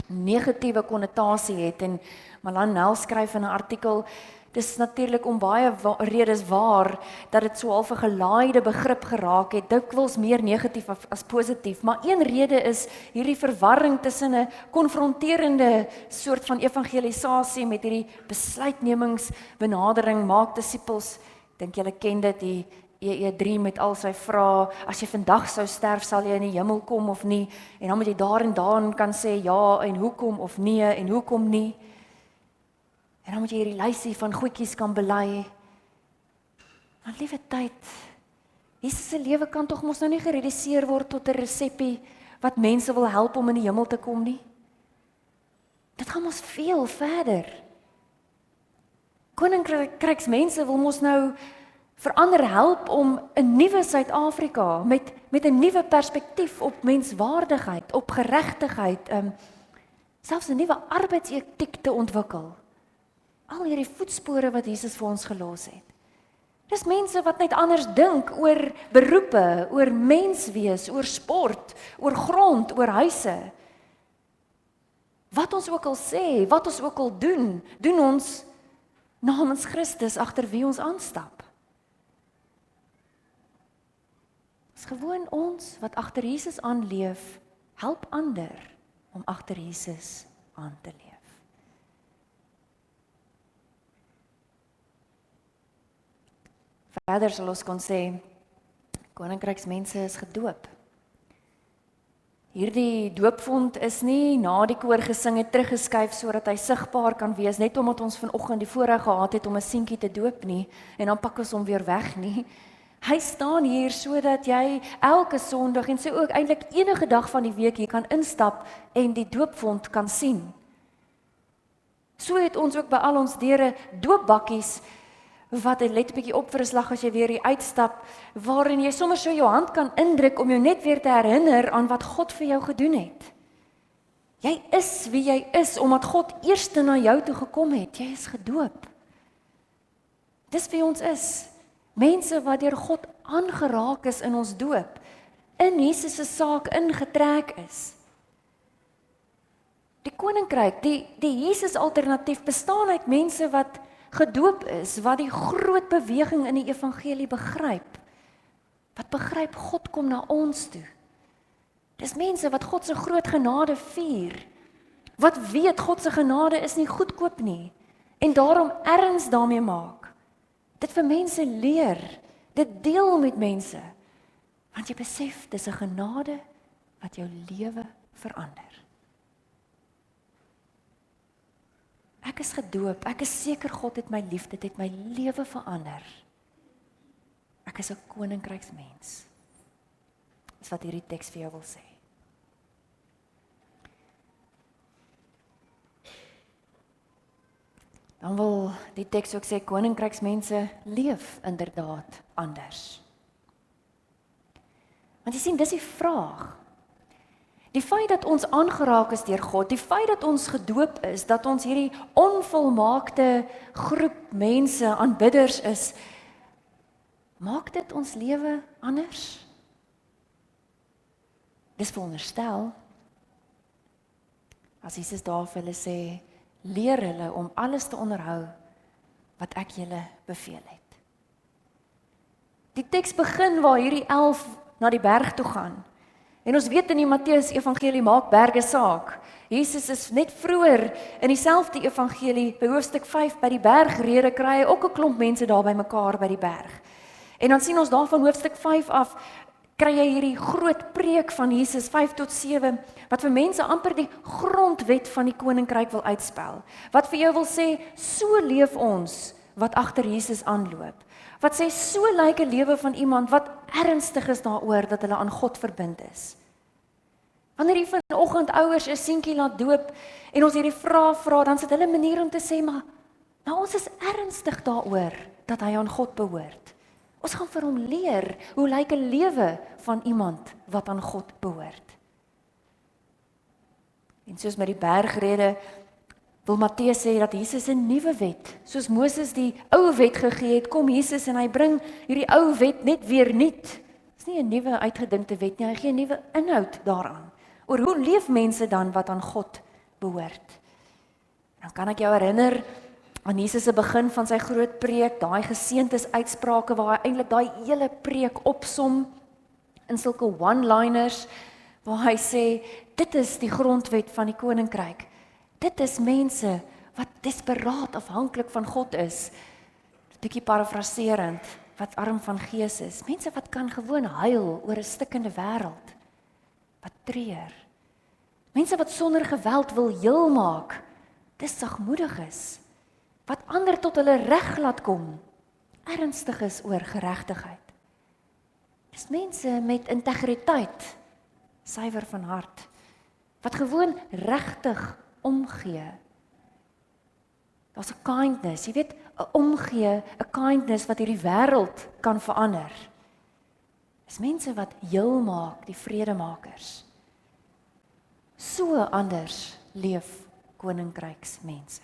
negatiewe konnotasie het en Malan Nel skryf in 'n artikel, dis natuurlik om baie redes waar dat dit so half 'n gelaaide begrip geraak het, dikwels meer negatief as positief, maar een rede is hierdie verwarring tussen 'n konfronterende soort van evangelisasie met hierdie besluitnemingsbenadering, maak disippels. Dink julle ken dit, die EE3 met al sy vrae, as jy vandag sou sterf, sal jy in die hemel kom of nie, en dan moet jy daar en daan kan sê ja en hoekom of nee en hoekom nie. En dan moet jy hierdie lysie van goedjies kan bely. Maar liewe tyd, Jesus se lewe kan tog mos nou nie gereduseer word tot 'n resepie wat mense wil help om in die hemel te kom nie. Dit gaan mos veel verder. Koninkryksmense wil mos nou verander help om 'n nuwe Suid-Afrika met 'n nuwe perspektief op menswaardigheid, op geregtigheid, selfs 'n nuwe arbeidsetiek te ontwikkel. Al hierdie voetspore wat Jesus vir ons gelos het. Dis mense wat net anders dink oor beroepe, oor menswees, oor sport, oor grond, oor huise. Wat ons ook al sê, wat ons ook al doen, doen ons namens Christus agter wie ons aanstap. Dis gewoon ons wat agter Jesus aanleef, help ander om agter Jesus aan te leef. Verder sal ons kon sê, koninkryksmense is gedoop. Hierdie doopvond is nie na die koor gesing het teruggeskuif sodat hy sigbaar kan wees, net omdat ons vanoggend die voorreg gehad het om 'n seentjie te doop nie, en dan pak ons hom weer weg nie. Hy staan hier sodat jy elke Sondag en so ook eintlik enige dag van die week hier kan instap en die doopvond kan sien. So het ons ook by al ons deure doopbakkies wat let 'n bietjie op vir 'n slag as jy weer hier uitstap, waarin jy sommer so jou hand kan indruk om jou net weer te herinner aan wat God vir jou gedoen het. Jy is wie jy is omdat God eers na jou toe gekom het. Jy is gedoop. Dis wie ons is. Mense wat deur God aangeraak is in ons doop, in Jesus se saak ingetrek is. Die koninkryk, die Jesus alternatief bestaan uit mense wat gedoop is, wat die groot beweging in die evangelie begryp. Wat begryp God kom na ons toe. Dis mense wat God se groot genade vier. Wat weet God se genade is nie goedkoop nie en daarom erns daarmee maak. Dit vir mense leer, dit deel met mense. Want jy besef dis 'n genade wat jou lewe verander. Ek is gedoop, ek is seker God het my lief, dit het my lewe verander. Ek is 'n koninkryksmens. Dis wat hierdie teks vir jou wil sê. Dan wil die teks ook sê, koninkryksmense leef inderdaad anders. Want jy sien, dis die vraag. Die feit dat ons aangeraak is deur God, die feit dat ons gedoop is, dat ons hierdie onvolmaakte groep mense, aanbidders is, maak dit ons lewe anders? Dis veronderstel. As Jesus daar vir hulle sê, Leer hulle om alles te onderhou wat ek julle beveel het. Die teks begin waar hierdie 11 na die berg toe gaan. En ons weet in die Matteus evangelie maak berge saak. Jesus is net vroeër in dieselfde evangelie by hoofstuk 5 by die bergrede kry hy ook 'n klomp mense daar by mekaar by die berg. En dan sien ons daar van hoofstuk 5 af kry jy hierdie groot preek van Jesus 5 tot 7 wat vir mense amper die grondwet van die koninkryk wil uitspel. Wat vir jou wil sê, so leef ons wat agter Jesus aanloop. Wat sê so lyk 'n lewe van iemand wat ernstig is daaroor dat hulle aan God verbind is. Wanneer jy vanoggend ouers 'n seentjie laat doop en ons hierdie vrae vra, dan sit hulle 'n manier om te sê, maar ons is ernstig daaroor dat hy aan God behoort. Ons gaan vir hom leer hoe lyk 'n lewe van iemand wat aan God behoort. En soos met die bergrede wil Matteus sê dat Jesus 'n nuwe wet, soos Moses die ou wet gegee het, kom Jesus en hy bring hierdie ou wet net weer nuut. Dit is nie 'n nuwe uitgedinkte wet nie, hy gee 'n nuwe inhoud daaraan. Oor hoe leef mense dan wat aan God behoort? Dan kan ek jou herinner aan Jesus se begin van sy groot preek, daai geseëndes uitsprake waar hy eintlik daai hele preek opsom in sulke one-liners waar hy sê, dit is die grondwet van die koninkryk. Dit is mense wat desperaat afhanklik van God is. Bietjie parafraserend, wat arm van gees is. Mense wat kan gewoon huil oor 'n stikkende wêreld. Wat treur. Mense wat sonder geweld wil heel maak. Dis sagmoedig is. Wat ander tot hulle reg laat kom. Ernstig is oor geregtigheid. Dis mense met integriteit, suiwer van hart. Wat gewoon regtig omgee. Daar's 'n kindness, jy weet, 'n omgee, 'n kindness wat hierdie wêreld kan verander. Dis mense wat heel maak, die vredemakers. So anders leef koninkryksmense.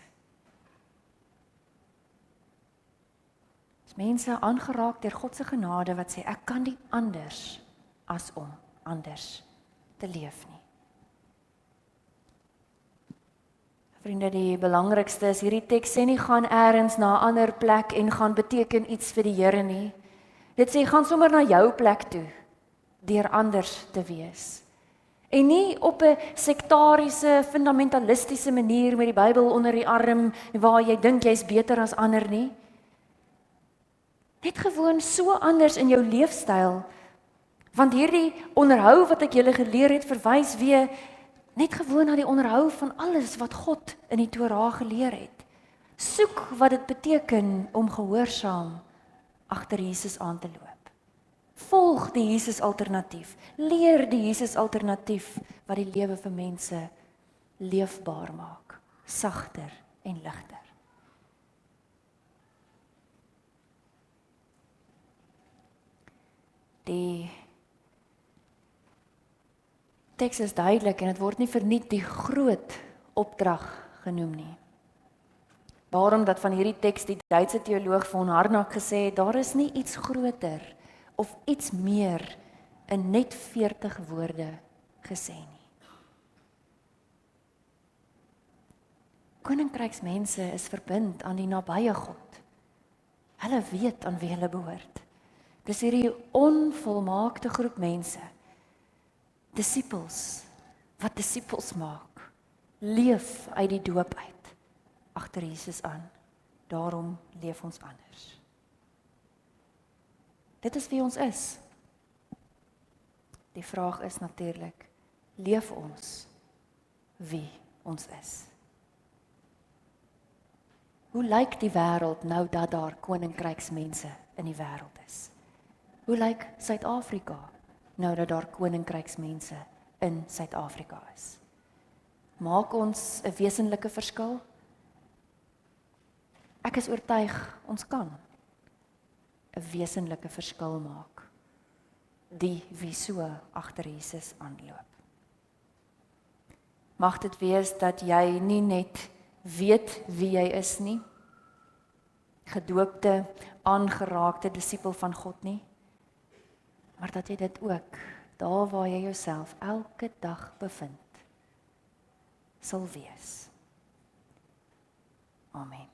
Dis mense aangeraak deur God se genade wat sê ek kan nie anders as om anders te leef nie. Vriende, die belangrikste is hierdie teks sê nie gaan eers na 'n ander plek en gaan beteken iets vir die Here nie. Dit sê gaan sommer na jou plek toe deur anders te wees. En nie op 'n sektariese, fundamentalistiese manier met die Bybel onder die arm waar jy dink jy's beter as ander nie. Net gewoon so anders in jou leefstyl. Want hierdie onderhou wat ek julle geleer het verwys weer net gewoon na die onderhou van alles wat God in die Torah geleer het. Soek wat dit beteken om gehoorsaam agter Jesus aan te loop. Volg die Jesus alternatief. Leer die Jesus alternatief wat die lewe vir mense leefbaar maak, sagter en ligter. Die teks is duidelik en dit word nie verniet die groot opdrag genoem nie. Waarom dat van hierdie teks die Duitse teoloog von Harnack gesê het, daar is nie iets groter of iets meer in net 40 woorde gesê nie. Koninkryksmense is verbind aan die nabye God. Hulle weet aan wie hulle behoort. Dis hierdie onvolmaakte groep mense, disippels, wat disippels maak, leef uit die doop uit, agter Jesus aan. Daarom leef ons anders. Dit is wie ons is. Die vraag is natuurlik, leef ons wie ons is? Hoe lyk die wêreld nou dat daar koninkryksmense in die wêreld is? Hoe lyk Suid-Afrika nou dat daar koninkryksmense in Suid-Afrika is? Maak ons 'n wesenlike verskil? Ek is oortuig ons kan 'n wesenlike verskil maak. Die wie so agter Jesus aanloop. Mag dit wees dat jy nie net weet wie jy is nie, gedoopte, aangeraakte disipel van God nie, maar dat jy dit ook, daar waar jy jouself elke dag bevind, sal wees. Amen.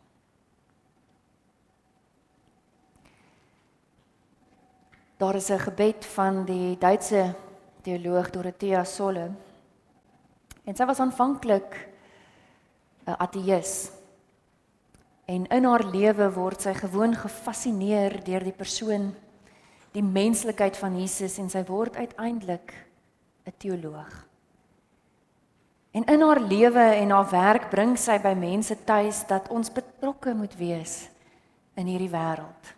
Daar is 'n gebed van die Duitse teoloog Dorothea Solle. En sy was aanvanklik 'n ateïs. En in haar lewe word sy gewoon gefassineer deur die persoon, die menslikheid van Jesus, en sy word uiteindelik 'n teoloog. En in haar lewe en haar werk bring sy by mense tuis dat ons betrokke moet wees in hierdie wêreld.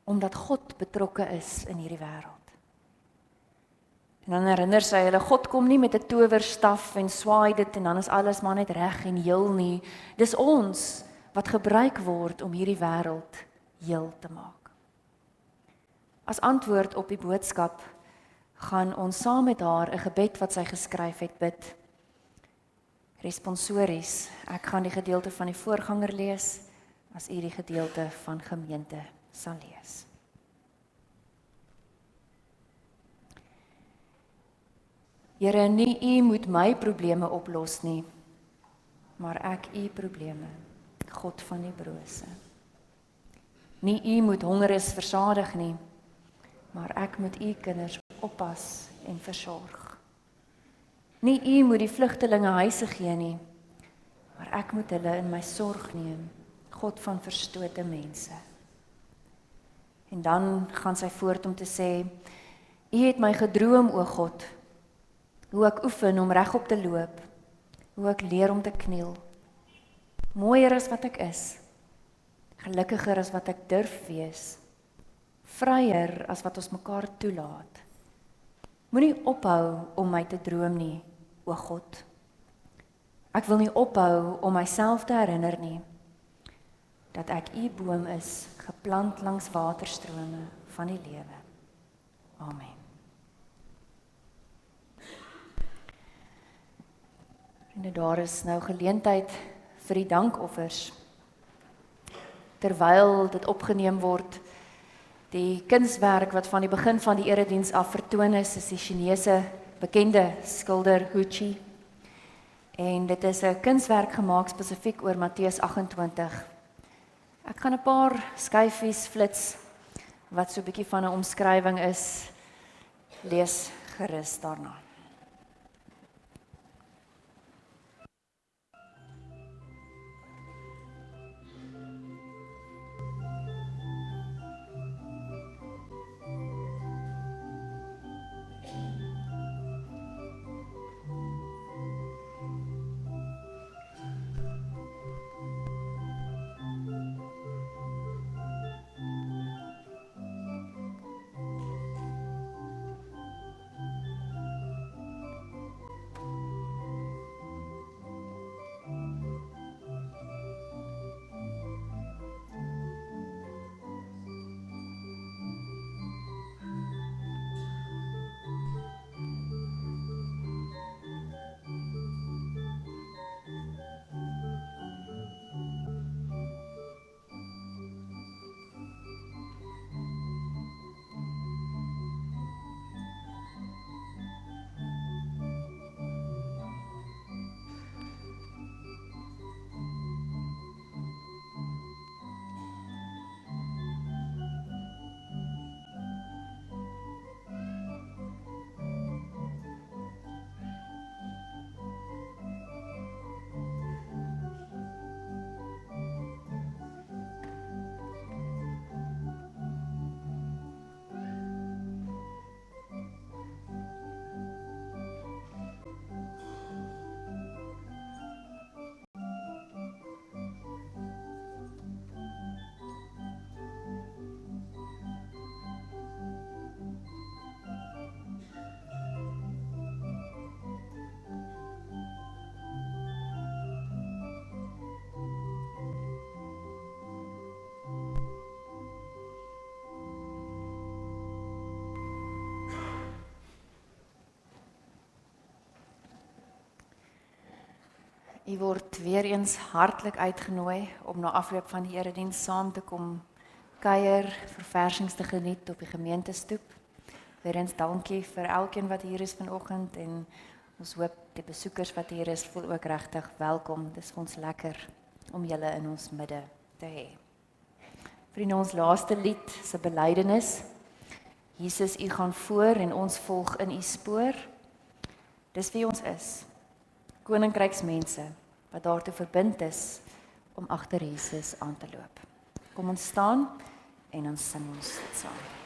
Omdat God betrokke is in hierdie wêreld. En dan herinner sy hulle, God kom nie met 'n towerstaf en swaai dit en dan is alles maar net reg en heel nie. Dis ons wat gebruik word om hierdie wêreld heel te maak. As antwoord op die boodskap gaan ons saam met haar 'n gebed wat sy geskryf het bid. Responsories. Ek gaan die gedeelte van die voorganger lees as u die gedeelte van gemeente sal lees. Here, nie u moet my probleme oplos nie, maar ek u probleme, God van die brose. Nie u moet hongeres versadig nie, maar ek moet u kinders oppas en versorg. Nie u moet die vlugtelinge huise gee nie, maar ek moet hulle in my sorg neem, God van verstote mense. En dan gaan sy voort om te sê, u het my gedroom, o God, hoe ek oefen om regop te loop, hoe ek leer om te kniel, mooier as wat ek is, gelukkiger as wat ek durf wees, vryer as wat ons mekaar toelaat. Moenie ophou om my te droom nie, o God. Ek wil nie ophou om myself te herinner nie, dat ek u boom is, geplant langs waterstrome van die lewe. Amen. En daar is nou geleentheid vir die dankoffers. Terwyl dit opgeneem word, die kunswerk wat van die begin van die erediens af vertoon is die Chinese bekende skilder Hu Qi. En dit is 'n kunswerk gemaak spesifiek oor Matteus 28. Ek gaan 'n paar skyfies flits wat so 'n bietjie van 'n omskrywing is. Lees gerus daarna. U word weer eens hartlik uitgenooi om na afloop van die erediens saam te kom kuier, verversings te geniet op die gemeentestoep. Weer eens dankie vir elkeen wat hier is vanoggend en ons hoop die besoekers wat hier is voel ook regtig welkom. Dis vir ons lekker om julle in ons midde te hê. Vriende, ons laaste lied se belydenis. Jesus, u gaan voor en ons volg in u spoor. Dis wie ons is. Koninkryksmense wat daartoe verbind is om agter Jesus aan te loop. Kom ons staan en dan sing ons dit saam.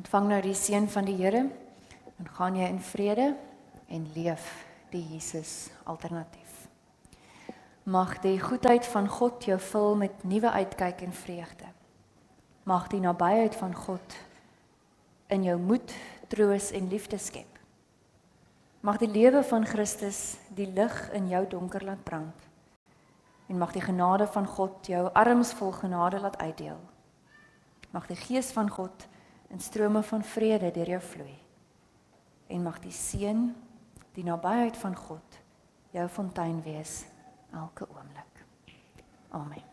Ontvang nou die seën van die Here en gaan jy in vrede en leef die Jesus alternatief. Mag die goedheid van God jou vul met nuwe uitkyk en vreugde. Mag die nabyheid van God in jou moed, troos en liefde skep. Mag die lewe van Christus die lig in jou donker laat brand. En mag die genade van God jou arms vol genade laat uitdeel. Mag die gees van God in strome van vrede deur jou vloei. En mag die seën, die nabyheid van God, jou fontein wees elke oomblik. Amen.